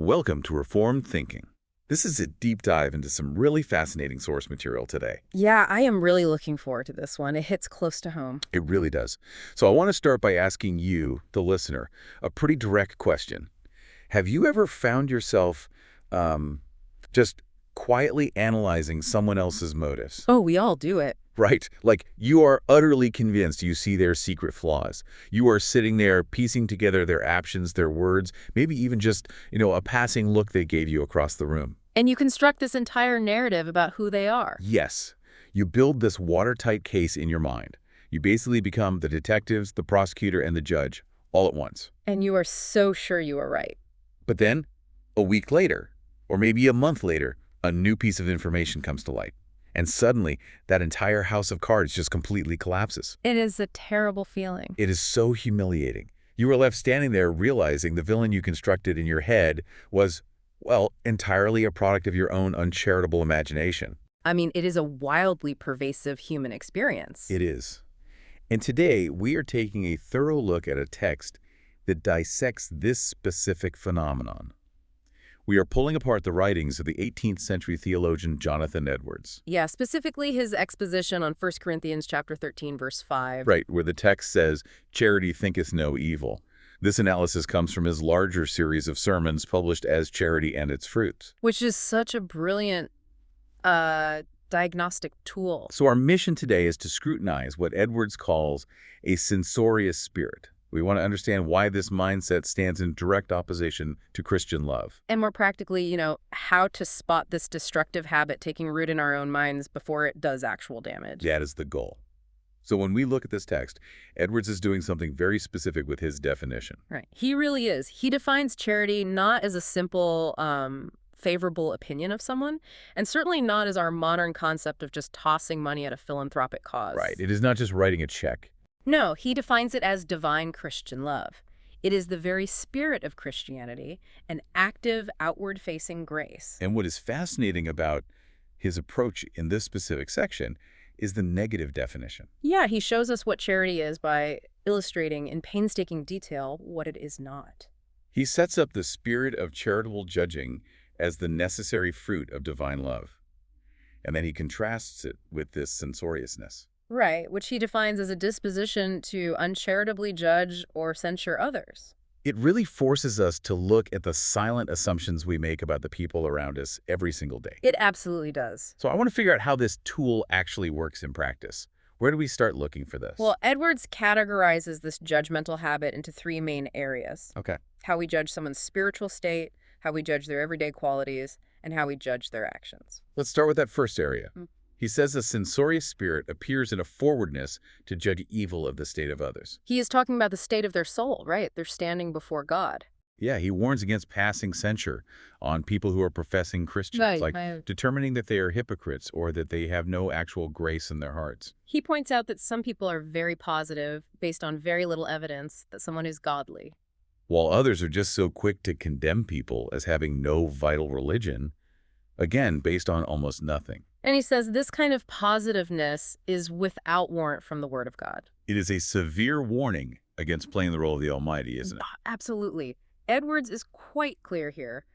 Welcome to Reformed Thinking. This is a deep dive into some really fascinating source material today. Yeah, I am really looking forward to this one. It hits close to home. It really does. So I want to start by asking you, the listener, a pretty direct question. Have you ever found yourself just quietly analyzing someone else's motives? Oh, we all do it. Right? Like you are utterly convinced you see their secret flaws. You are sitting there piecing together their actions, their words, maybe even just, a passing look they gave you across the room. And you construct this entire narrative about who they are. Yes. You build this watertight case in your mind. You basically become the detectives, the prosecutor, and the judge all at once. And you are so sure you are right. But then, a week later, or maybe a month later, a new piece of information comes to light. And suddenly, that entire house of cards just completely collapses. It is a terrible feeling. It is so humiliating. You are left standing there realizing the villain you constructed in your head was, well, entirely a product of your own uncharitable imagination. I mean, it is a wildly pervasive human experience. It is. And today, we are taking a thorough look at a text that dissects this specific phenomenon. We are pulling apart the writings of the 18th century theologian Jonathan Edwards. Yeah, specifically his exposition on 1 Corinthians chapter 13, verse 5. Right, where the text says, "Charity thinketh no evil." This analysis comes from his larger series of sermons published as Charity and Its Fruits. Which is such a brilliant diagnostic tool. So our mission today is to scrutinize what Edwards calls a censorious spirit. We want to understand why this mindset stands in direct opposition to Christian love. And more practically, how to spot this destructive habit taking root in our own minds before it does actual damage. That is the goal. So when we look at this text, Edwards is doing something very specific with his definition. Right. He really is. He defines charity not as a simple, favorable opinion of someone, and certainly not as our modern concept of just tossing money at a philanthropic cause. Right. It is not just writing a check. No, he defines it as divine Christian love. It is the very spirit of Christianity, an active, outward-facing grace. And what is fascinating about his approach in this specific section is the negative definition. Yeah, he shows us what charity is by illustrating in painstaking detail what it is not. He sets up the spirit of charitable judging as the necessary fruit of divine love. And then he contrasts it with this censoriousness. Right, which he defines as a disposition to uncharitably judge or censure others. It really forces us to look at the silent assumptions we make about the people around us every single day. It absolutely does. So I want to figure out how this tool actually works in practice. Where do we start looking for this? Well, Edwards categorizes this judgmental habit into three main areas. Okay. How we judge someone's spiritual state, how we judge their everyday qualities, and how we judge their actions. Let's start with that first area. He says a censorious spirit appears in a forwardness to judge evil of the state of others. He is talking about the state of their soul, right? They're standing before God. Yeah, he warns against passing censure on people who are professing Christians, determining that they are hypocrites or that they have no actual grace in their hearts. He points out that some people are very positive based on very little evidence that someone is godly, while others are just so quick to condemn people as having no vital religion, again, based on almost nothing. And he says this kind of positiveness is without warrant from the Word of God. It is a severe warning against playing the role of the Almighty, isn't it? Absolutely. Edwards is quite clear here.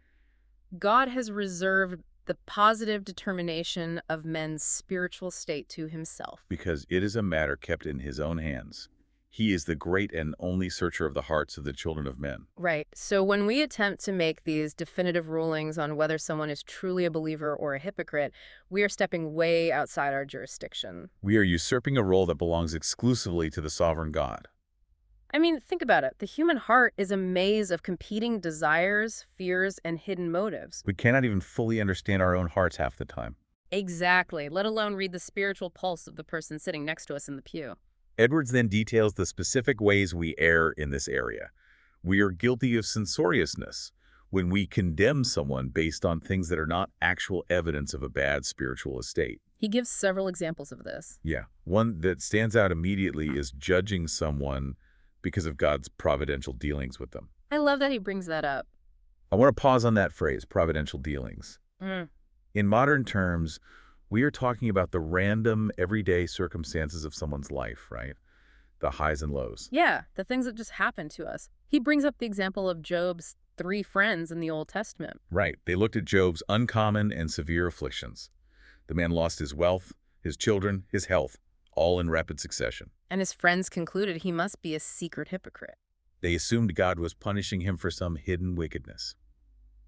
God has reserved the positive determination of men's spiritual state to himself. Because it is a matter kept in his own hands. He is the great and only searcher of the hearts of the children of men. Right. So when we attempt to make these definitive rulings on whether someone is truly a believer or a hypocrite, we are stepping way outside our jurisdiction. We are usurping a role that belongs exclusively to the sovereign God. I mean, think about it. The human heart is a maze of competing desires, fears, and hidden motives. We cannot even fully understand our own hearts half the time. Exactly, let alone read the spiritual pulse of the person sitting next to us in the pew. Edwards then details the specific ways we err in this area. We are guilty of censoriousness when we condemn someone based on things that are not actual evidence of a bad spiritual estate. He gives several examples of this. Yeah, one that stands out immediately is judging someone because of God's providential dealings with them. I love that he brings that up. I want to pause on that phrase, providential dealings. In modern terms, we are talking about the random, everyday circumstances of someone's life, right? The highs and lows. Yeah, the things that just happen to us. He brings up the example of Job's three friends in the Old Testament. Right. They looked at Job's uncommon and severe afflictions. The man lost his wealth, his children, his health, all in rapid succession. And his friends concluded he must be a secret hypocrite. They assumed God was punishing him for some hidden wickedness.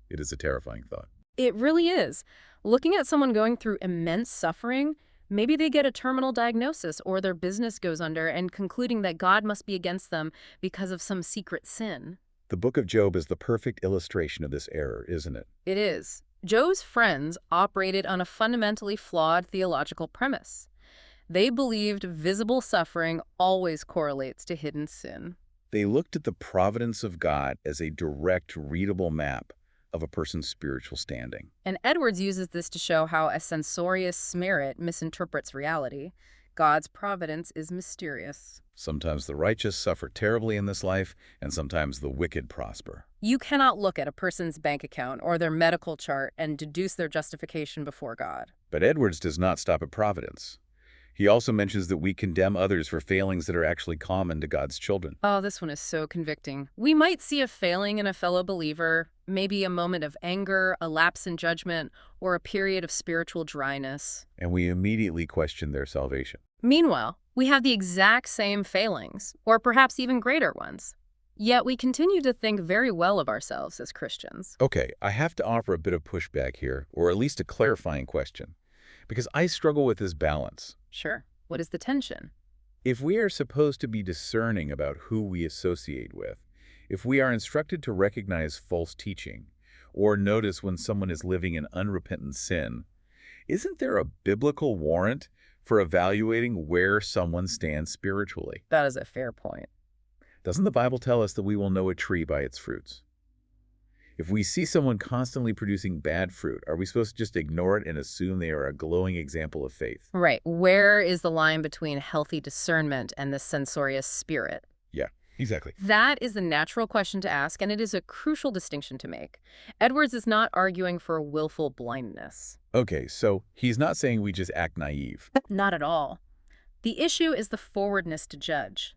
It is a terrifying thought. It really is. Looking at someone going through immense suffering, maybe they get a terminal diagnosis or their business goes under, and concluding that God must be against them because of some secret sin. The book of Job is the perfect illustration of this error, isn't it? It is. Job's friends operated on a fundamentally flawed theological premise. They believed visible suffering always correlates to hidden sin. They looked at the providence of God as a direct, readable map of a person's spiritual standing. And Edwards uses this to show how a censorious spirit misinterprets reality. God's providence is mysterious. Sometimes the righteous suffer terribly in this life, and sometimes the wicked prosper. You cannot look at a person's bank account or their medical chart and deduce their justification before God. But Edwards does not stop at providence. He also mentions that we condemn others for failings that are actually common to God's children. Oh, this one is so convicting. We might see a failing in a fellow believer, maybe a moment of anger, a lapse in judgment, or a period of spiritual dryness. And we immediately question their salvation. Meanwhile, we have the exact same failings, or perhaps even greater ones. Yet we continue to think very well of ourselves as Christians. Okay, I have to offer a bit of pushback here, or at least a clarifying question, because I struggle with this balance. Sure. What is the tension? If we are supposed to be discerning about who we associate with, if we are instructed to recognize false teaching, or notice when someone is living in unrepentant sin, isn't there a biblical warrant for evaluating where someone stands spiritually? That is a fair point. Doesn't the Bible tell us that we will know a tree by its fruits? If we see someone constantly producing bad fruit, are we supposed to just ignore it and assume they are a glowing example of faith? Right. Where is the line between healthy discernment and the censorious spirit? Yeah, exactly. That is the natural question to ask, and it is a crucial distinction to make. Edwards is not arguing for willful blindness. Okay, so he's not saying we just act naive. Not at all. The issue is the forwardness to judge.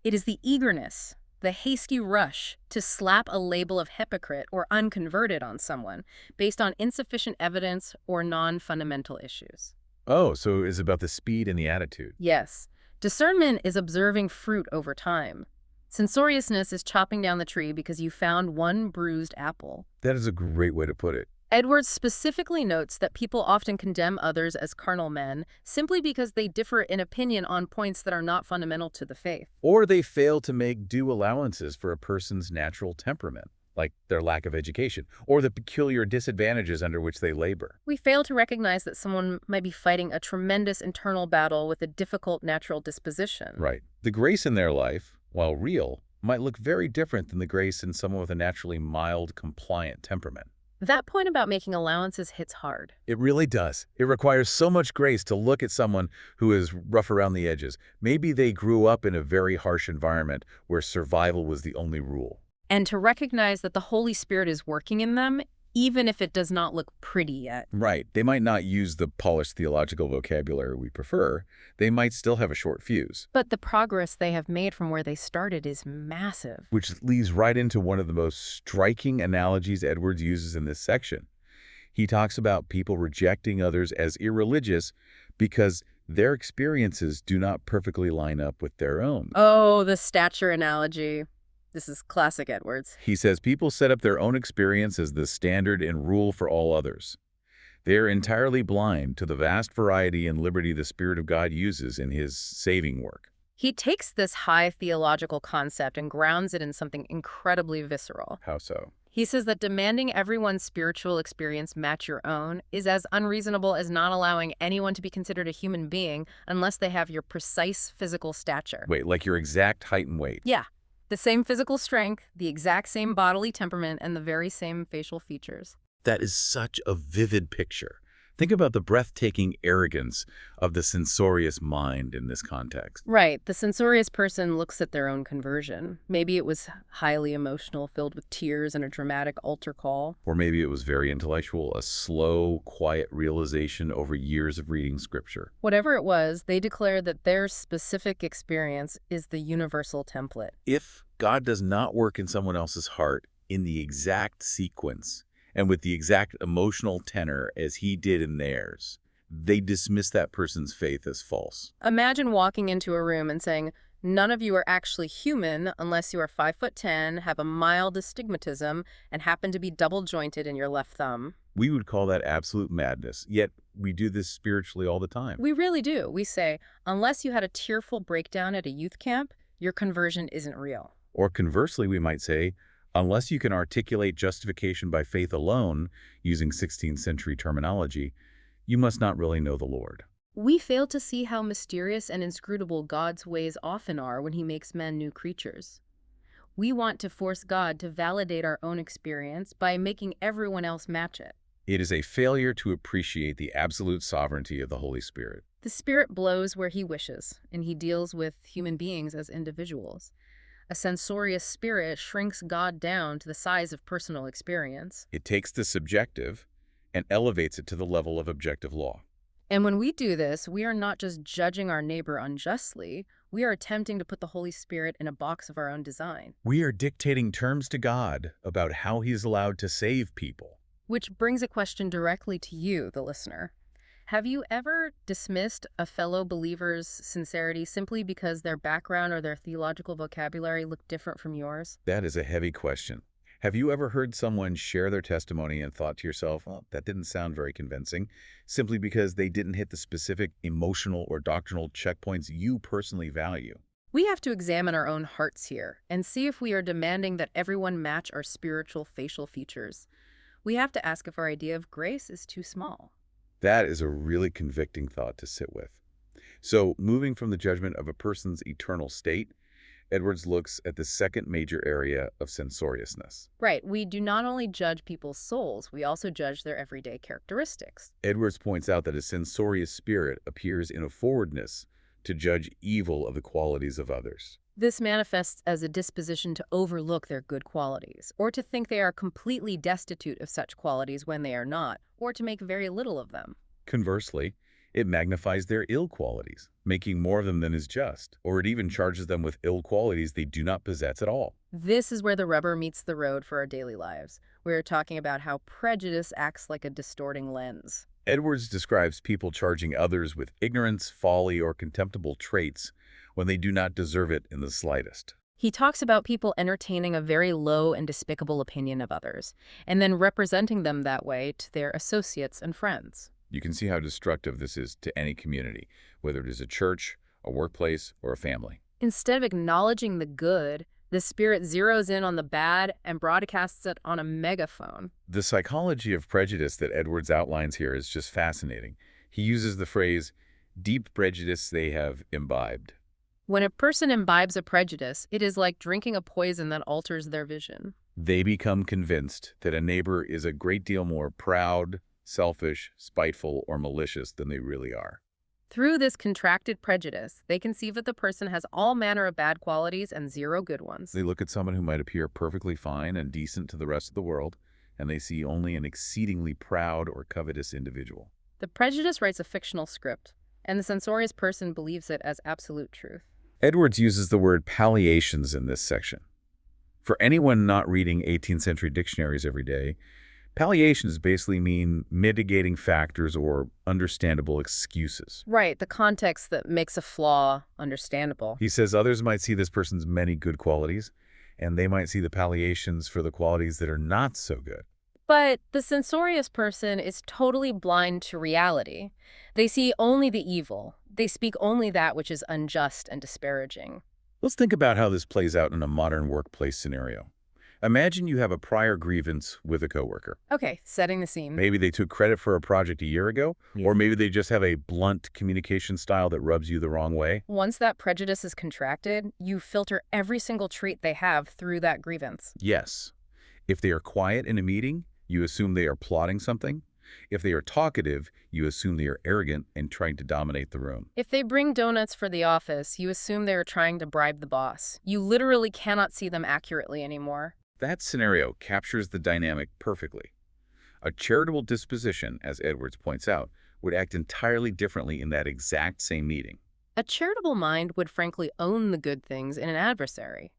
It is the eagerness, the hasty rush to slap a label of hypocrite or unconverted on someone based on insufficient evidence or non-fundamental issues. Oh, so it's about the speed and the attitude. Yes. Discernment is observing fruit over time. Censoriousness is chopping down the tree because you found one bruised apple. That is a great way to put it. Edwards specifically notes that people often condemn others as carnal men simply because they differ in opinion on points that are not fundamental to the faith. Or they fail to make due allowances for a person's natural temperament, like their lack of education, or the peculiar disadvantages under which they labor. We fail to recognize that someone might be fighting a tremendous internal battle with a difficult natural disposition. Right. The grace in their life, while real, might look very different than the grace in someone with a naturally mild, compliant temperament. That point about making allowances hits hard. It really does. It requires so much grace to look at someone who is rough around the edges. Maybe they grew up in a very harsh environment where survival was the only rule. And to recognize that the Holy Spirit is working in them, even if it does not look pretty yet. Right. They might not use the polished theological vocabulary we prefer. They might still have a short fuse. But the progress they have made from where they started is massive. Which leads right into one of the most striking analogies Edwards uses in this section. He talks about people rejecting others as irreligious because their experiences do not perfectly line up with their own. Oh, the stature analogy. This is classic Edwards. He says people set up their own experience as the standard and rule for all others. They are entirely blind to the vast variety and liberty the Spirit of God uses in His saving work. He takes this high theological concept and grounds it in something incredibly visceral. How so? He says that demanding everyone's spiritual experience match your own is as unreasonable as not allowing anyone to be considered a human being unless they have your precise physical stature. Wait, like your exact height and weight? Yeah. The same physical strength, the exact same bodily temperament, and the very same facial features. That is such a vivid picture. Think about the breathtaking arrogance of the censorious mind in this context. Right. The censorious person looks at their own conversion. Maybe it was highly emotional, filled with tears and a dramatic altar call. Or maybe it was very intellectual, a slow, quiet realization over years of reading Scripture. Whatever it was, they declare that their specific experience is the universal template. If God does not work in someone else's heart, in the exact sequence and with the exact emotional tenor as he did in theirs. They dismiss that person's faith as false. Imagine walking into a room and saying, none of you are actually human unless you are 5'10", have a mild astigmatism, and happen to be double-jointed in your left thumb. We would call that absolute madness, yet we do this spiritually all the time. We really do. We say, unless you had a tearful breakdown at a youth camp, your conversion isn't real. Or conversely, we might say, unless you can articulate justification by faith alone, using 16th century terminology, you must not really know the Lord. We fail to see how mysterious and inscrutable God's ways often are when he makes men new creatures. We want to force God to validate our own experience by making everyone else match it. It is a failure to appreciate the absolute sovereignty of the Holy Spirit. The Spirit blows where he wishes, and he deals with human beings as individuals. A censorious spirit shrinks God down to the size of personal experience. It takes the subjective and elevates it to the level of objective law. And when we do this, we are not just judging our neighbor unjustly, we are attempting to put the Holy Spirit in a box of our own design. We are dictating terms to God about how he's allowed to save people. Which brings a question directly to you, the listener. Have you ever dismissed a fellow believer's sincerity simply because their background or their theological vocabulary looked different from yours? That is a heavy question. Have you ever heard someone share their testimony and thought to yourself, well, that didn't sound very convincing, simply because they didn't hit the specific emotional or doctrinal checkpoints you personally value? We have to examine our own hearts here and see if we are demanding that everyone match our spiritual facial features. We have to ask if our idea of grace is too small. That is a really convicting thought to sit with. So, moving from the judgment of a person's eternal state, Edwards looks at the second major area of censoriousness. Right. We do not only judge people's souls, we also judge their everyday characteristics. Edwards points out that a censorious spirit appears in a forwardness to judge evil of the qualities of others. This manifests as a disposition to overlook their good qualities, or to think they are completely destitute of such qualities when they are not, or to make very little of them. Conversely, it magnifies their ill qualities, making more of them than is just, or it even charges them with ill qualities they do not possess at all. This is where the rubber meets the road for our daily lives. We're talking about how prejudice acts like a distorting lens. Edwards describes people charging others with ignorance, folly, or contemptible traits when they do not deserve it in the slightest. He talks about people entertaining a very low and despicable opinion of others, and then representing them that way to their associates and friends. You can see how destructive this is to any community, whether it is a church, a workplace, or a family. Instead of acknowledging the good, the spirit zeroes in on the bad and broadcasts it on a megaphone. The psychology of prejudice that Edwards outlines here is just fascinating. He uses the phrase, deep prejudice they have imbibed. When a person imbibes a prejudice, it is like drinking a poison that alters their vision. They become convinced that a neighbor is a great deal more proud, selfish, spiteful, or malicious than they really are. Through this contracted prejudice, they conceive that the person has all manner of bad qualities and zero good ones. They look at someone who might appear perfectly fine and decent to the rest of the world, and they see only an exceedingly proud or covetous individual. The prejudice writes a fictional script, and the censorious person believes it as absolute truth. Edwards uses the word palliations in this section. For anyone not reading 18th century dictionaries every day, palliations basically mean mitigating factors or understandable excuses. Right, the context that makes a flaw understandable. He says others might see this person's many good qualities, and they might see the palliations for the qualities that are not so good. But the censorious person is totally blind to reality. They see only the evil. They speak only that which is unjust and disparaging. Let's think about how this plays out in a modern workplace scenario. Imagine you have a prior grievance with a coworker. Okay, setting the scene. Maybe they took credit for a project a year ago, or maybe they just have a blunt communication style that rubs you the wrong way. Once that prejudice is contracted, you filter every single trait they have through that grievance. Yes. If they are quiet in a meeting, you assume they are plotting something. If they are talkative, you assume they are arrogant and trying to dominate the room. If they bring donuts for the office, you assume they are trying to bribe the boss. You literally cannot see them accurately anymore. That scenario captures the dynamic perfectly. A charitable disposition, as Edwards points out, would act entirely differently in that exact same meeting. A charitable mind would frankly own the good things in an adversary.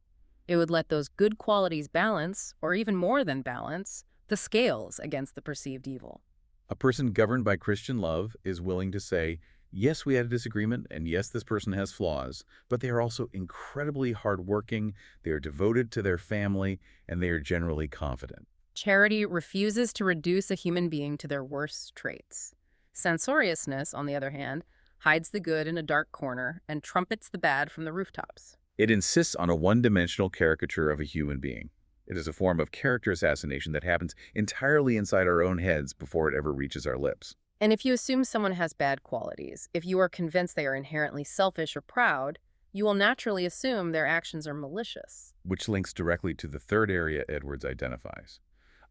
It would let those good qualities balance, or even more than balance, the scales against the perceived evil. A person governed by Christian love is willing to say, yes, we had a disagreement, and yes, this person has flaws, but they are also incredibly hardworking, they are devoted to their family, and they are generally confident. Charity refuses to reduce a human being to their worst traits. Censoriousness, on the other hand, hides the good in a dark corner and trumpets the bad from the rooftops. It insists on a one-dimensional caricature of a human being. It is a form of character assassination that happens entirely inside our own heads before it ever reaches our lips. And if you assume someone has bad qualities, if you are convinced they are inherently selfish or proud, you will naturally assume their actions are malicious. Which links directly to the third area Edwards identifies,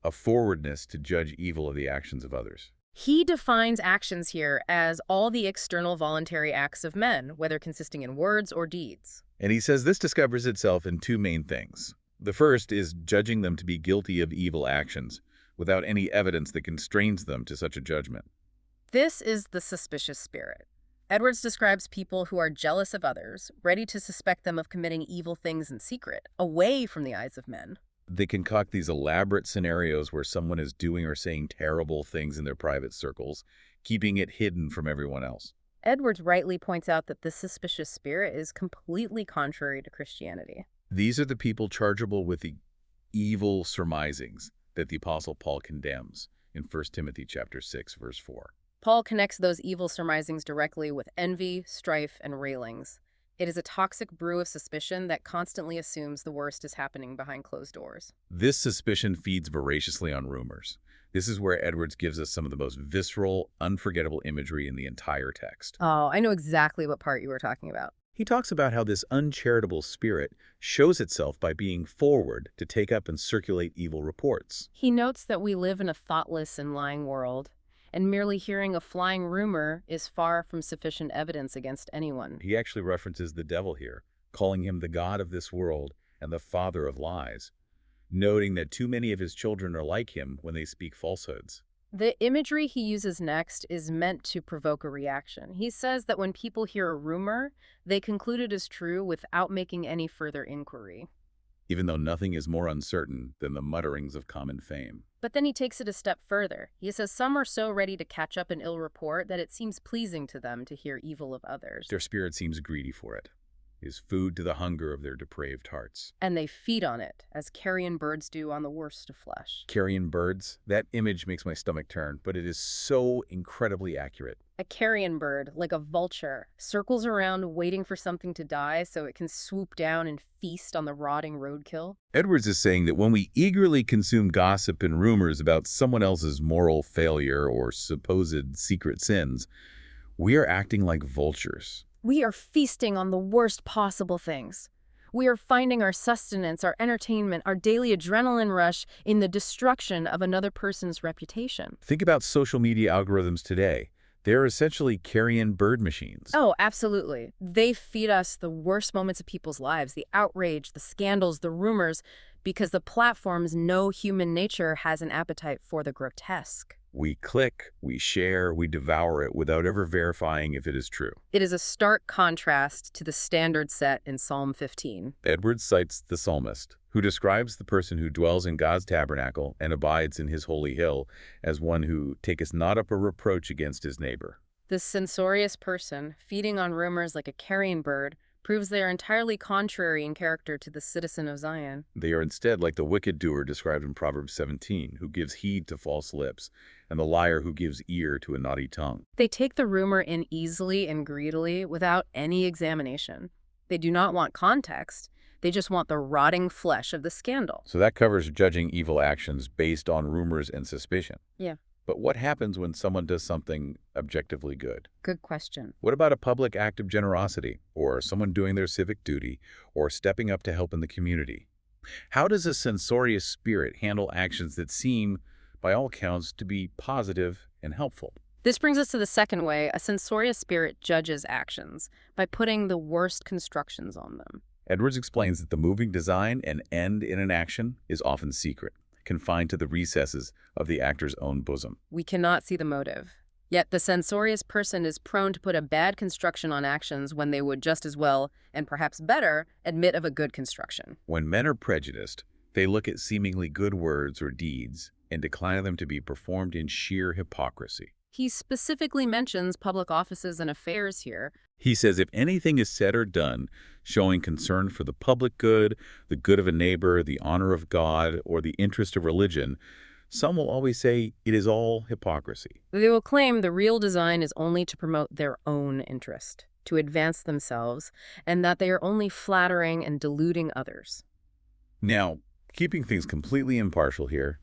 a forwardness to judge evil of the actions of others. He defines actions here as all the external voluntary acts of men, whether consisting in words or deeds. And he says this discovers itself in two main things. The first is judging them to be guilty of evil actions, without any evidence that constrains them to such a judgment. This is the suspicious spirit. Edwards describes people who are jealous of others, ready to suspect them of committing evil things in secret, away from the eyes of men. They concoct these elaborate scenarios where someone is doing or saying terrible things in their private circles, keeping it hidden from everyone else. Edwards rightly points out that this suspicious spirit is completely contrary to Christianity. These are the people chargeable with the evil surmisings that the Apostle Paul condemns in 1 Timothy chapter 6, verse 4. Paul connects those evil surmisings directly with envy, strife, and railings. It is a toxic brew of suspicion that constantly assumes the worst is happening behind closed doors. This suspicion feeds voraciously on rumors. This is where Edwards gives us some of the most visceral, unforgettable imagery in the entire text. Oh, I know exactly what part you were talking about. He talks about how this uncharitable spirit shows itself by being forward to take up and circulate evil reports. He notes that we live in a thoughtless and lying world, and merely hearing a flying rumor is far from sufficient evidence against anyone. He actually references the devil here, calling him the god of this world and the father of lies, noting that too many of his children are like him when they speak falsehoods. The imagery he uses next is meant to provoke a reaction. He says that when people hear a rumor, they conclude it is true without making any further inquiry. Even though nothing is more uncertain than the mutterings of common fame. But then he takes it a step further. He says some are so ready to catch up an ill report that it seems pleasing to them to hear evil of others. Their spirit seems greedy for it, is food to the hunger of their depraved hearts. And they feed on it, as carrion birds do on the worst of flesh. Carrion birds? That image makes my stomach turn, but it is so incredibly accurate. A carrion bird, like a vulture, circles around waiting for something to die so it can swoop down and feast on the rotting roadkill. Edwards is saying that when we eagerly consume gossip and rumors about someone else's moral failure or supposed secret sins, we are acting like vultures. We are feasting on the worst possible things. We are finding our sustenance, our entertainment, our daily adrenaline rush in the destruction of another person's reputation. Think about social media algorithms today. They're essentially carrion bird machines. Oh, absolutely. They feed us the worst moments of people's lives, the outrage, the scandals, the rumors, because the platforms know human nature has an appetite for the grotesque. We click, we share, we devour it without ever verifying if it is true. It is a stark contrast to the standard set in Psalm 15. Edwards cites the psalmist, who describes the person who dwells in God's tabernacle and abides in his holy hill as one who taketh not up a reproach against his neighbor. This censorious person, feeding on rumors like a carrion bird, proves they are entirely contrary in character to the citizen of Zion. They are instead like the wicked doer described in Proverbs 17, who gives heed to false lips, and the liar who gives ear to a naughty tongue. They take the rumor in easily and greedily without any examination. They do not want context. They just want the rotting flesh of the scandal. So that covers judging evil actions based on rumors and suspicion. Yeah. But what happens when someone does something objectively good? Good question. What about a public act of generosity, or someone doing their civic duty, or stepping up to help in the community? How does a censorious spirit handle actions that seem, by all accounts, to be positive and helpful? This brings us to the second way a censorious spirit judges actions, by putting the worst constructions on them. Edwards explains that the moving design and end in an action is often secret, confined to the recesses of the actor's own bosom. We cannot see the motive. Yet the censorious person is prone to put a bad construction on actions when they would just as well, and perhaps better, admit of a good construction. When men are prejudiced, they look at seemingly good words or deeds and declare them to be performed in sheer hypocrisy. He specifically mentions public offices and affairs here. He says if anything is said or done showing concern for the public good, the good of a neighbor, the honor of God, or the interest of religion, some will always say it is all hypocrisy. They will claim the real design is only to promote their own interest, to advance themselves, and that they are only flattering and deluding others. Now, keeping things completely impartial here,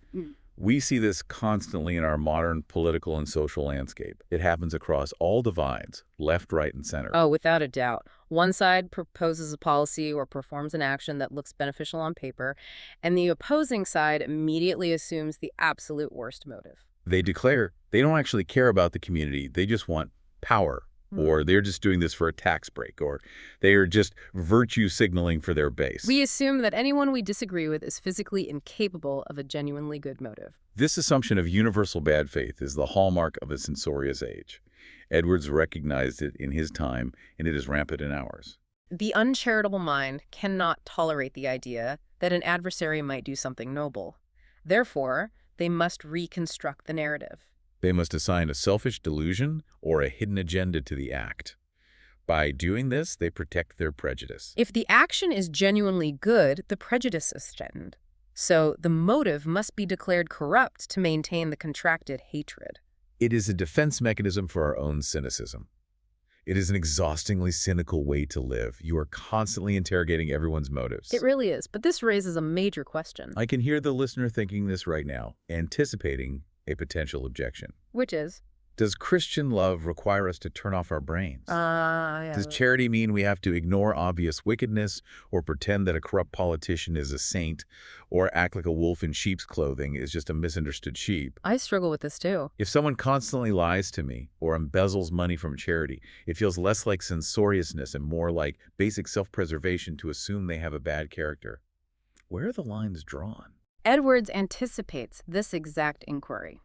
we see this constantly in our modern political and social landscape. It happens across all divides, left, right, and center. Oh, without a doubt. One side proposes a policy or performs an action that looks beneficial on paper, and the opposing side immediately assumes the absolute worst motive. They declare they don't actually care about the community. They just want power, or they're just doing this for a tax break, or they are just virtue signaling for their base. We assume that anyone we disagree with is physically incapable of a genuinely good motive. This assumption of universal bad faith is the hallmark of a censorious age. Edwards recognized it in his time, and it is rampant in ours. The uncharitable mind cannot tolerate the idea that an adversary might do something noble. Therefore, they must reconstruct the narrative. They must assign a selfish delusion or a hidden agenda to the act. By doing this, they protect their prejudice. If the action is genuinely good, the prejudice is threatened. So the motive must be declared corrupt to maintain the contracted hatred. It is a defense mechanism for our own cynicism. It is an exhaustingly cynical way to live. You are constantly interrogating everyone's motives. It really is, but this raises a major question. I can hear the listener thinking this right now, anticipating a potential objection. Which is? Does Christian love require us to turn off our brains? Yeah. Does charity mean we have to ignore obvious wickedness or pretend that a corrupt politician is a saint or act like a wolf in sheep's clothing is just a misunderstood sheep? I struggle with this too. If someone constantly lies to me or embezzles money from charity, it feels less like censoriousness and more like basic self-preservation to assume they have a bad character. Where are the lines drawn? Edwards anticipates this exact inquiry.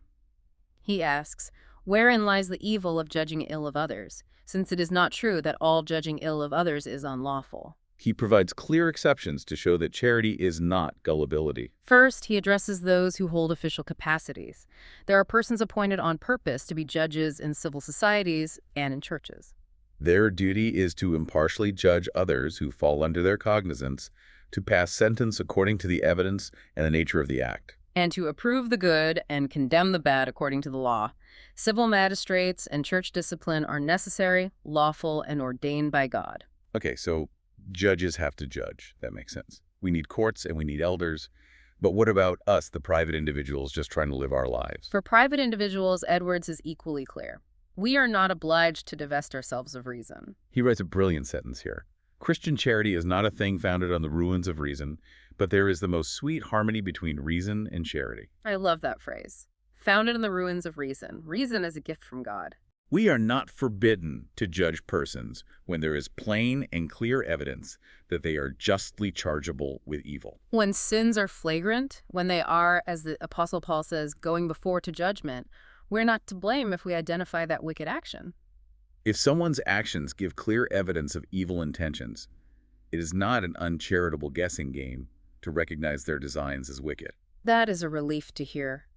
He asks, wherein lies the evil of judging ill of others, since it is not true that all judging ill of others is unlawful? He provides clear exceptions to show that charity is not gullibility. First, he addresses those who hold official capacities. There are persons appointed on purpose to be judges in civil societies and in churches. Their duty is to impartially judge others who fall under their cognizance, to pass sentence according to the evidence and the nature of the act, and to approve the good and condemn the bad according to the law. Civil magistrates and church discipline are necessary, lawful, and ordained by God. Okay, so judges have to judge. That makes sense. We need courts and we need elders. But what about us, the private individuals just trying to live our lives? For private individuals, Edwards is equally clear. We are not obliged to divest ourselves of reason. He writes a brilliant sentence here. Christian charity is not a thing founded on the ruins of reason, but there is the most sweet harmony between reason and charity. I love that phrase. Founded on the ruins of reason. Reason is a gift from God. We are not forbidden to judge persons when there is plain and clear evidence that they are justly chargeable with evil. When sins are flagrant, when they are, as the Apostle Paul says, going before to judgment, we're not to blame if we identify that wicked action. If someone's actions give clear evidence of evil intentions, it is not an uncharitable guessing game to recognize their designs as wicked. That is a relief to hear.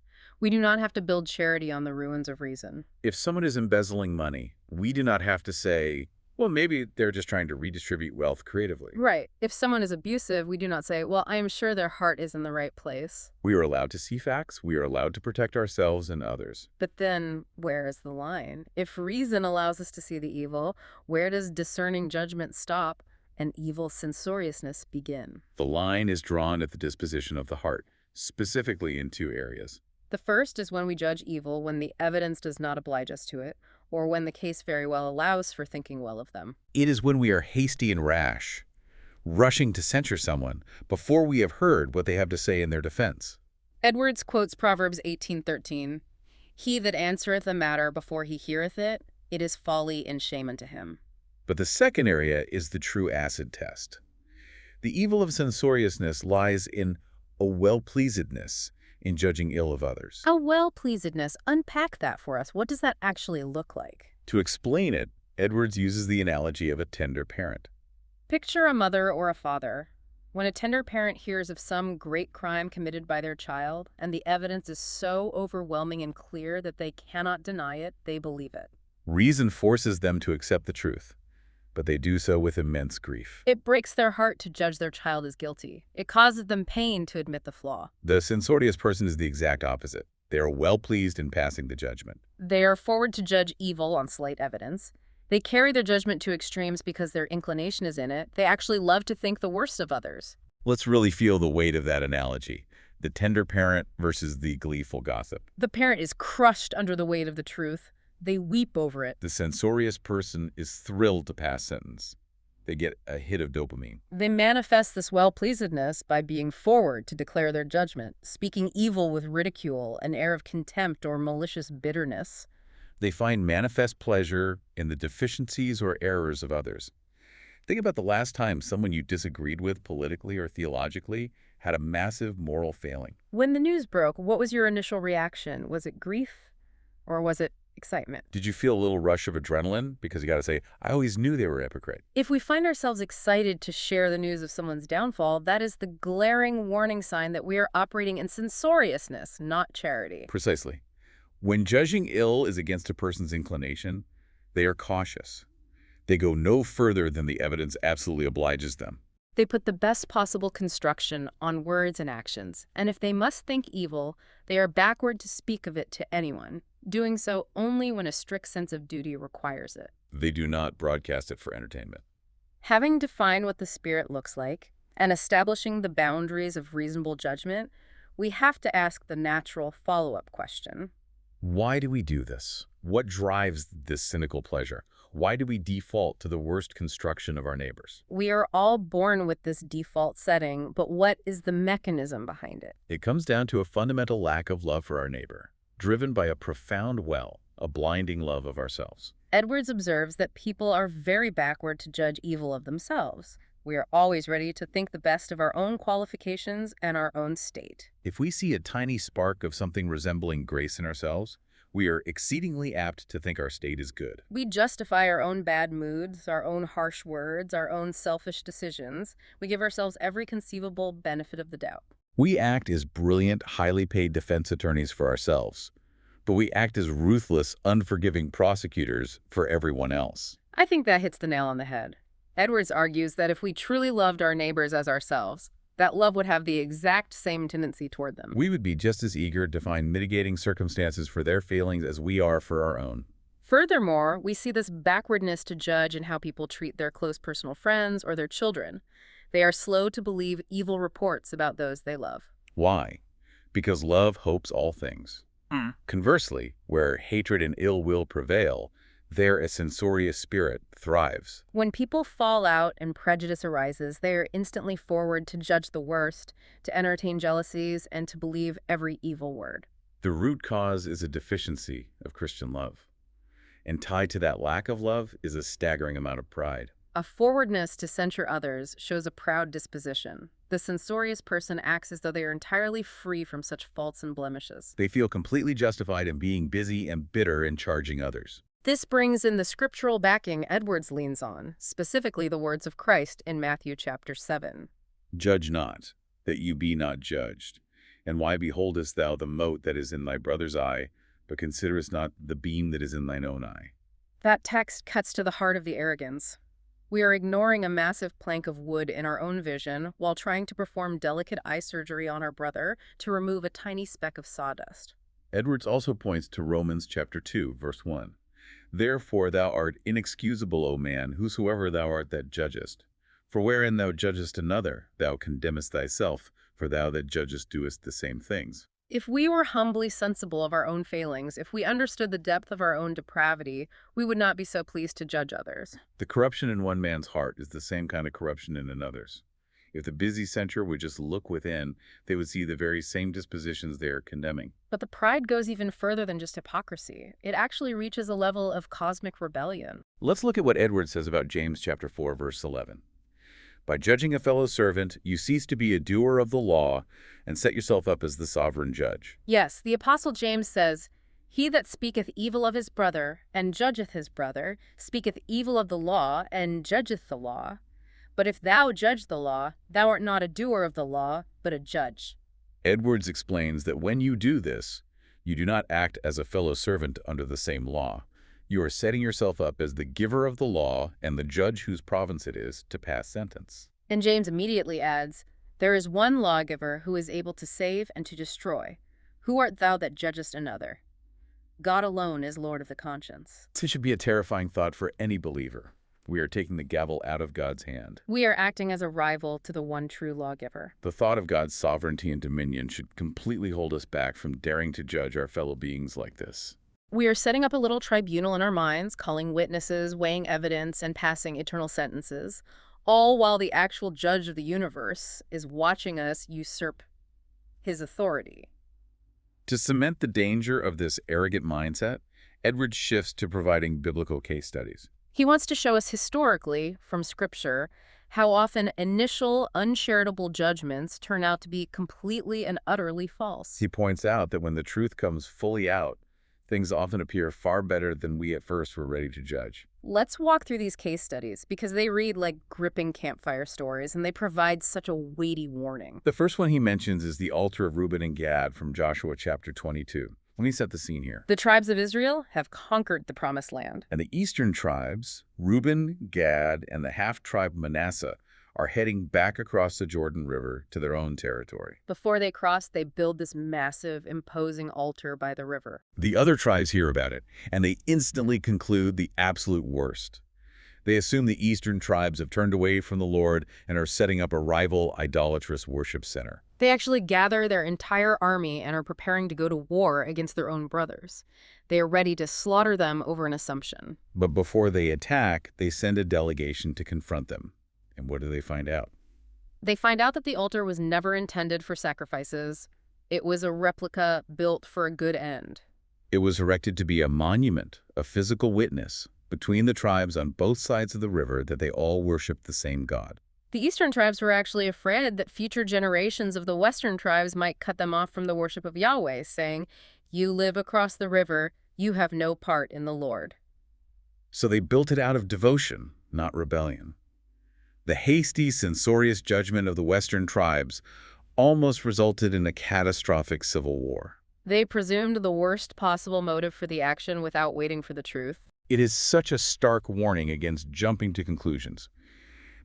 We do not have to build charity on the ruins of reason. If someone is embezzling money, we do not have to say, well, maybe they're just trying to redistribute wealth creatively. Right. If someone is abusive, we do not say, well, I am sure their heart is in the right place. We are allowed to see facts. We are allowed to protect ourselves and others. But then, where is the line? If reason allows us to see the evil, where does discerning judgment stop and evil censoriousness begin? The line is drawn at the disposition of the heart, specifically in two areas. The first is when we judge evil when the evidence does not oblige us to it, or when the case very well allows for thinking well of them. It is when we are hasty and rash, rushing to censure someone before we have heard what they have to say in their defense. Edwards quotes Proverbs 18:13, "He that answereth a matter before he heareth it, it is folly and shame unto him." But the second area is the true acid test. The evil of censoriousness lies in a well-pleasedness, in judging ill of others. A well-pleasedness, unpack that for us. What does that actually look like? To explain it, Edwards uses the analogy of a tender parent. Picture a mother or a father. When a tender parent hears of some great crime committed by their child, and the evidence is so overwhelming and clear that they cannot deny it, they believe it. Reason forces them to accept the truth, but they do so with immense grief. It breaks their heart to judge their child as guilty. It causes them pain to admit the flaw. The censorious person is the exact opposite. They are well pleased in passing the judgment. They are forward to judge evil on slight evidence. They carry their judgment to extremes because their inclination is in it. They actually love to think the worst of others. Let's really feel the weight of that analogy. The tender parent versus the gleeful gossip. The parent is crushed under the weight of the truth. They weep over it. The censorious person is thrilled to pass sentence. They get a hit of dopamine. They manifest this well-pleasedness by being forward to declare their judgment, speaking evil with ridicule, an air of contempt or malicious bitterness. They find manifest pleasure in the deficiencies or errors of others. Think about the last time someone you disagreed with politically or theologically had a massive moral failing. When the news broke, what was your initial reaction? Was it grief or was it excitement? Did you feel a little rush of adrenaline? Because you got to say, I always knew they were a hypocrite. If we find ourselves excited to share the news of someone's downfall, that is the glaring warning sign that we are operating in censoriousness, not charity. Precisely. When judging ill is against a person's inclination, they are cautious. They go no further than the evidence absolutely obliges them. They put the best possible construction on words and actions, and if they must think evil, they are backward to speak of it to anyone, doing so only when a strict sense of duty requires it. They do not broadcast it for entertainment. Having defined what the spirit looks like and establishing the boundaries of reasonable judgment, we have to ask the natural follow-up question. Why do we do this? What drives this cynical pleasure? Why do we default to the worst construction of our neighbors? We are all born with this default setting, but what is the mechanism behind it? It comes down to a fundamental lack of love for our neighbor, driven by a profound a blinding love of ourselves. Edwards observes that people are very backward to judge evil of themselves. We are always ready to think the best of our own qualifications and our own state. If we see a tiny spark of something resembling grace in ourselves, we are exceedingly apt to think our state is good. We justify our own bad moods, our own harsh words, our own selfish decisions. We give ourselves every conceivable benefit of the doubt. We act as brilliant, highly paid defense attorneys for ourselves, but we act as ruthless, unforgiving prosecutors for everyone else. I think that hits the nail on the head. Edwards argues that if we truly loved our neighbors as ourselves, that love would have the exact same tendency toward them. We would be just as eager to find mitigating circumstances for their failings as we are for our own. Furthermore, we see this backwardness to judge in how people treat their close personal friends or their children. They are slow to believe evil reports about those they love. Why? Because love hopes all things. Conversely, where hatred and ill will prevail, there a censorious spirit thrives. When people fall out and prejudice arises, they are instantly forward to judge the worst, to entertain jealousies, and to believe every evil word. The root cause is a deficiency of Christian love. And tied to that lack of love is a staggering amount of pride. A forwardness to censure others shows a proud disposition. The censorious person acts as though they are entirely free from such faults and blemishes. They feel completely justified in being busy and bitter in charging others. This brings in the scriptural backing Edwards leans on, specifically the words of Christ in Matthew chapter 7. Judge not, that you be not judged. And why beholdest thou the mote that is in thy brother's eye, but considerest not the beam that is in thine own eye? That text cuts to the heart of the arrogance. We are ignoring a massive plank of wood in our own vision while trying to perform delicate eye surgery on our brother to remove a tiny speck of sawdust. Edwards also points to Romans chapter 2, verse 1. Therefore thou art inexcusable, O man, whosoever thou art that judgest. For wherein thou judgest another, thou condemnest thyself, for thou that judgest doest the same things. If we were humbly sensible of our own failings, if we understood the depth of our own depravity, we would not be so pleased to judge others. The corruption in one man's heart is the same kind of corruption in another's. If the busy censor would just look within, they would see the very same dispositions they are condemning. But the pride goes even further than just hypocrisy. It actually reaches a level of cosmic rebellion. Let's look at what Edwards says about James chapter 4, verse 11. By judging a fellow servant, you cease to be a doer of the law and set yourself up as the sovereign judge. Yes, the Apostle James says, "He that speaketh evil of his brother, and judgeth his brother, speaketh evil of the law, and judgeth the law. But if thou judge the law, thou art not a doer of the law, but a judge." Edwards explains that when you do this, you do not act as a fellow servant under the same law. You are setting yourself up as the giver of the law and the judge whose province it is to pass sentence. And James immediately adds, "There is one lawgiver who is able to save and to destroy. Who art thou that judgest another? God alone is Lord of the conscience." This should be a terrifying thought for any believer. We are taking the gavel out of God's hand. We are acting as a rival to the one true lawgiver. The thought of God's sovereignty and dominion should completely hold us back from daring to judge our fellow beings like this. We are setting up a little tribunal in our minds, calling witnesses, weighing evidence, and passing eternal sentences, all while the actual judge of the universe is watching us usurp his authority. To cement the danger of this arrogant mindset, Edwards shifts to providing biblical case studies. He wants to show us historically, from Scripture, how often initial uncharitable judgments turn out to be completely and utterly false. He points out that when the truth comes fully out, things often appear far better than we at first were ready to judge. Let's walk through these case studies because they read like gripping campfire stories and they provide such a weighty warning. The first one he mentions is the altar of Reuben and Gad from Joshua chapter 22. Let me set the scene here. The tribes of Israel have conquered the Promised Land. And the eastern tribes, Reuben, Gad, and the half-tribe Manasseh, are heading back across the Jordan River to their own territory. Before they cross, they build this massive, imposing altar by the river. The other tribes hear about it, and they instantly conclude the absolute worst. They assume the eastern tribes have turned away from the Lord and are setting up a rival, idolatrous worship center. They actually gather their entire army and are preparing to go to war against their own brothers. They are ready to slaughter them over an assumption. But before they attack, they send a delegation to confront them. And what do they find out? They find out that the altar was never intended for sacrifices. It was a replica built for a good end. It was erected to be a monument, a physical witness, between the tribes on both sides of the river that they all worshiped the same God. The eastern tribes were actually afraid that future generations of the western tribes might cut them off from the worship of Yahweh, saying, "You live across the river, you have no part in the Lord." So they built it out of devotion, not rebellion. The hasty, censorious judgment of the western tribes almost resulted in a catastrophic civil war. They presumed the worst possible motive for the action without waiting for the truth. It is such a stark warning against jumping to conclusions.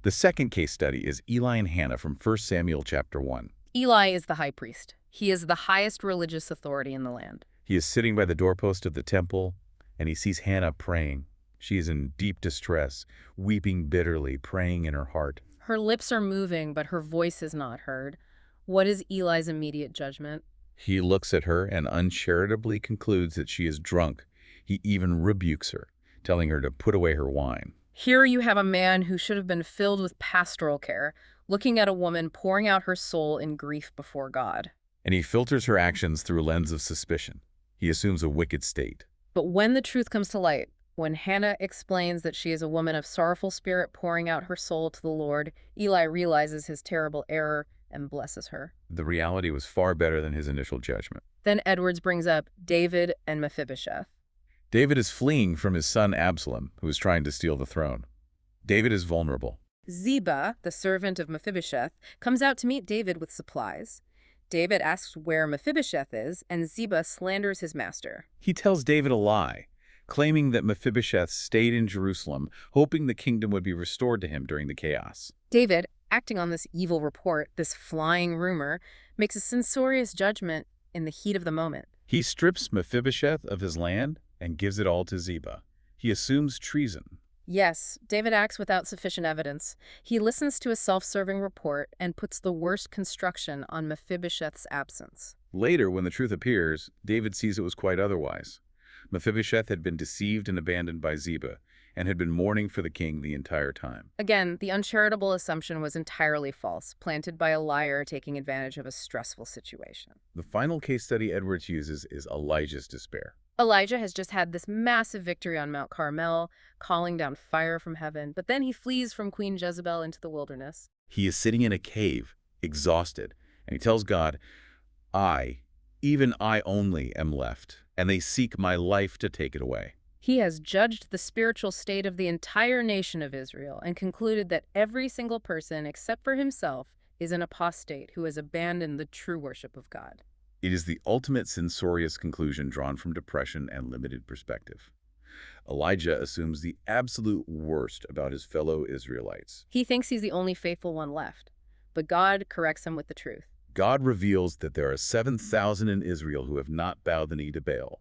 The second case study is Eli and Hannah from 1 Samuel chapter 1. Eli is the high priest. He is the highest religious authority in the land. He is sitting by the doorpost of the temple, and he sees Hannah praying. She is in deep distress, weeping bitterly, praying in her heart. Her lips are moving, but her voice is not heard. What is Eli's immediate judgment? He looks at her and uncharitably concludes that she is drunk. He even rebukes her, telling her to put away her wine. Here you have a man who should have been filled with pastoral care, looking at a woman pouring out her soul in grief before God. And he filters her actions through a lens of suspicion. He assumes a wicked state. But when the truth comes to light, when Hannah explains that she is a woman of sorrowful spirit pouring out her soul to the Lord, Eli realizes his terrible error and blesses her. The reality was far better than his initial judgment. Then Edwards brings up David and Mephibosheth. David is fleeing from his son Absalom, who is trying to steal the throne. David is vulnerable. Ziba, the servant of Mephibosheth, comes out to meet David with supplies. David asks where Mephibosheth is, and Ziba slanders his master. He tells David a lie, claiming that Mephibosheth stayed in Jerusalem, hoping the kingdom would be restored to him during the chaos. David, acting on this evil report, this flying rumor, makes a censorious judgment in the heat of the moment. He strips Mephibosheth of his land and gives it all to Ziba. He assumes treason. Yes, David acts without sufficient evidence. He listens to a self-serving report and puts the worst construction on Mephibosheth's absence. Later, when the truth appears, David sees it was quite otherwise. Mephibosheth had been deceived and abandoned by Ziba, and had been mourning for the king the entire time. Again, the uncharitable assumption was entirely false, planted by a liar taking advantage of a stressful situation. The final case study Edwards uses is Elijah's despair. Elijah has just had this massive victory on Mount Carmel, calling down fire from heaven, but then he flees from Queen Jezebel into the wilderness. He is sitting in a cave, exhausted, and he tells God, even I only am left, and they seek my life to take it away. He has judged the spiritual state of the entire nation of Israel and concluded that every single person except for himself is an apostate who has abandoned the true worship of God. It is the ultimate censorious conclusion drawn from depression and limited perspective. Elijah assumes the absolute worst about his fellow Israelites. He thinks he's the only faithful one left, but God corrects him with the truth. God reveals that there are 7,000 in Israel who have not bowed the knee to Baal.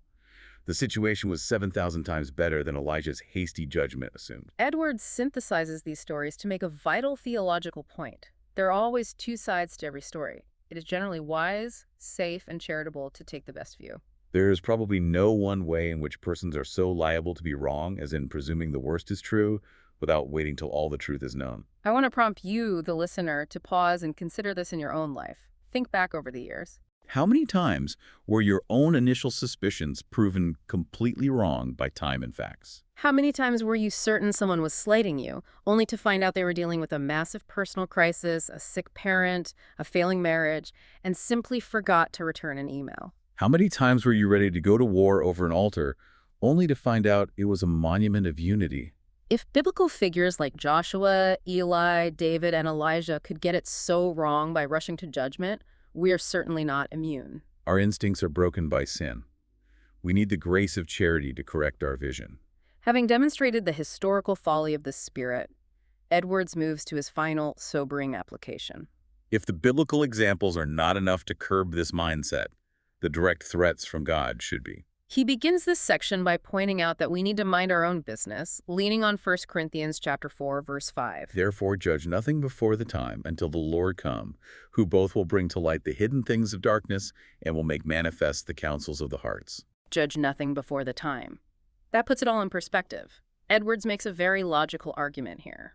The situation was 7,000 times better than Elijah's hasty judgment assumed. Edwards synthesizes these stories to make a vital theological point. There are always two sides to every story. It is generally wise, safe, and charitable to take the best view. There is probably no one way in which persons are so liable to be wrong, as in presuming the worst is true, without waiting till all the truth is known. I want to prompt you, the listener, to pause and consider this in your own life. Think back over the years. How many times were your own initial suspicions proven completely wrong by time and facts? How many times were you certain someone was slighting you, only to find out they were dealing with a massive personal crisis, a sick parent, a failing marriage, and simply forgot to return an email? How many times were you ready to go to war over an altar, only to find out it was a monument of unity? If biblical figures like Joshua, Eli, David, and Elijah could get it so wrong by rushing to judgment, we are certainly not immune. Our instincts are broken by sin. We need the grace of charity to correct our vision. Having demonstrated the historical folly of the Spirit, Edwards moves to his final, sobering application. If the biblical examples are not enough to curb this mindset, the direct threats from God should be. He begins this section by pointing out that we need to mind our own business, leaning on 1 Corinthians chapter 4, verse 5. Therefore judge nothing before the time until the Lord come, who both will bring to light the hidden things of darkness and will make manifest the counsels of the hearts. Judge nothing before the time. That puts it all in perspective. Edwards makes a very logical argument here.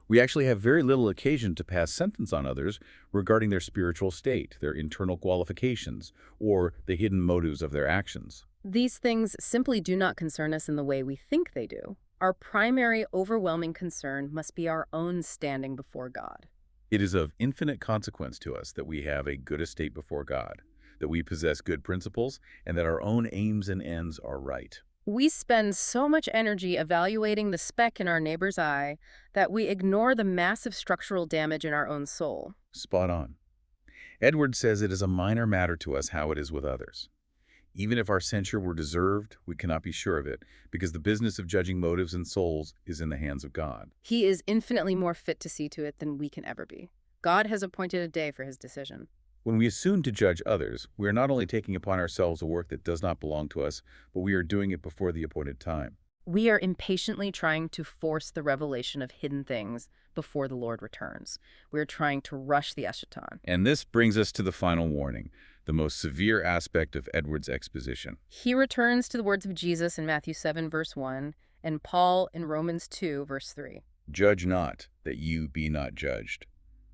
We actually have very little occasion to pass sentence on others regarding their spiritual state, their internal qualifications, or the hidden motives of their actions. These things simply do not concern us in the way we think they do. Our primary, overwhelming concern must be our own standing before God. It is of infinite consequence to us that we have a good estate before God, that we possess good principles, and that our own aims and ends are right. We spend so much energy evaluating the speck in our neighbor's eye that we ignore the massive structural damage in our own soul. Spot on. Edwards says it is a minor matter to us how it is with others. Even if our censure were deserved, we cannot be sure of it, because the business of judging motives and souls is in the hands of God. He is infinitely more fit to see to it than we can ever be. God has appointed a day for his decision. When we assume to judge others, we are not only taking upon ourselves a work that does not belong to us, but we are doing it before the appointed time. We are impatiently trying to force the revelation of hidden things before the Lord returns. We are trying to rush the eschaton. And this brings us to the final warning, the most severe aspect of Edwards' exposition. He returns to the words of Jesus in Matthew 7, verse 1, and Paul in Romans 2, verse 3. Judge not, that you be not judged.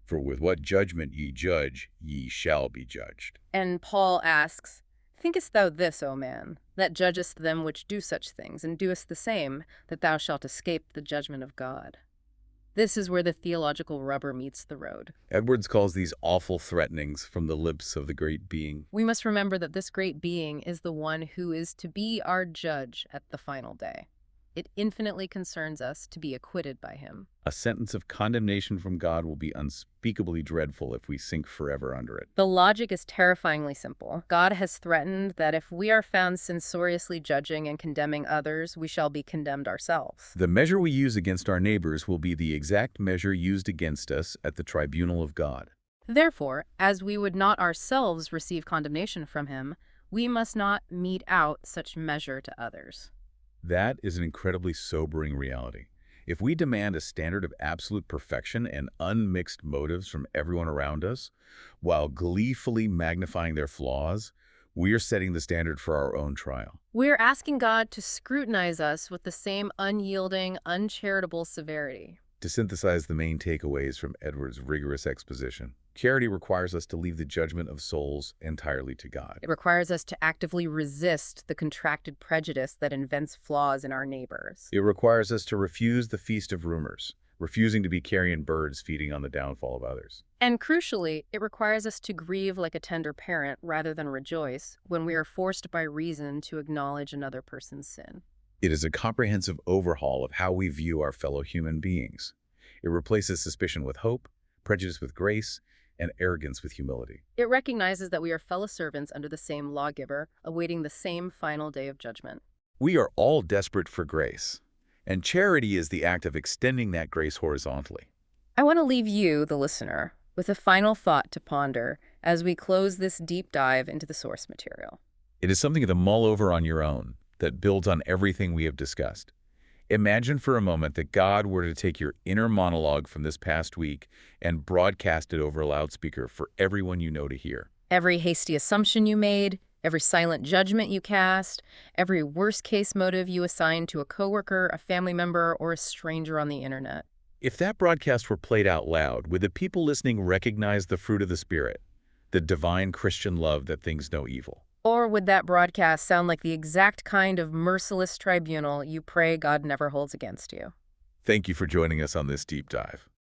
For with what judgment ye judge, ye shall be judged. And Paul asks, Thinkest thou this, O man, that judgest them which do such things, and doest the same, that thou shalt escape the judgment of God? This is where the theological rubber meets the road. Edwards calls these awful threatenings from the lips of the great being. We must remember that this great being is the one who is to be our judge at the final day. It infinitely concerns us to be acquitted by him. A sentence of condemnation from God will be unspeakably dreadful if we sink forever under it. The logic is terrifyingly simple. God has threatened that if we are found censoriously judging and condemning others, we shall be condemned ourselves. The measure we use against our neighbors will be the exact measure used against us at the tribunal of God. Therefore, as we would not ourselves receive condemnation from him, we must not mete out such measure to others. That is an incredibly sobering reality. If we demand a standard of absolute perfection and unmixed motives from everyone around us, while gleefully magnifying their flaws, We are setting the standard for our own trial. We're asking God to scrutinize us with the same unyielding, uncharitable severity. To synthesize the main takeaways from Edwards' rigorous exposition, charity requires us to leave the judgment of souls entirely to God. It requires us to actively resist the contracted prejudice that invents flaws in our neighbors. It requires us to refuse the feast of rumors, refusing to be carrion birds feeding on the downfall of others. And crucially, it requires us to grieve like a tender parent rather than rejoice when we are forced by reason to acknowledge another person's sin. It is a comprehensive overhaul of how we view our fellow human beings. It replaces suspicion with hope, prejudice with grace, and arrogance with humility. It recognizes that we are fellow servants under the same lawgiver, awaiting the same final day of judgment. We are all desperate for grace, and charity is the act of extending that grace horizontally. I want to leave you, the listener, with a final thought to ponder as we close this deep dive into the source material. It is something to mull over on your own that builds on everything we have discussed. Imagine for a moment that God were to take your inner monologue from this past week and broadcast it over a loudspeaker for everyone you know to hear. Every hasty assumption you made, every silent judgment you cast, every worst-case motive you assigned to a coworker, a family member, or a stranger on the internet. If that broadcast were played out loud, would the people listening recognize the fruit of the Spirit, the divine Christian love that thinks no evil? Or would that broadcast sound like the exact kind of merciless tribunal you pray God never holds against you? Thank you for joining us on this deep dive.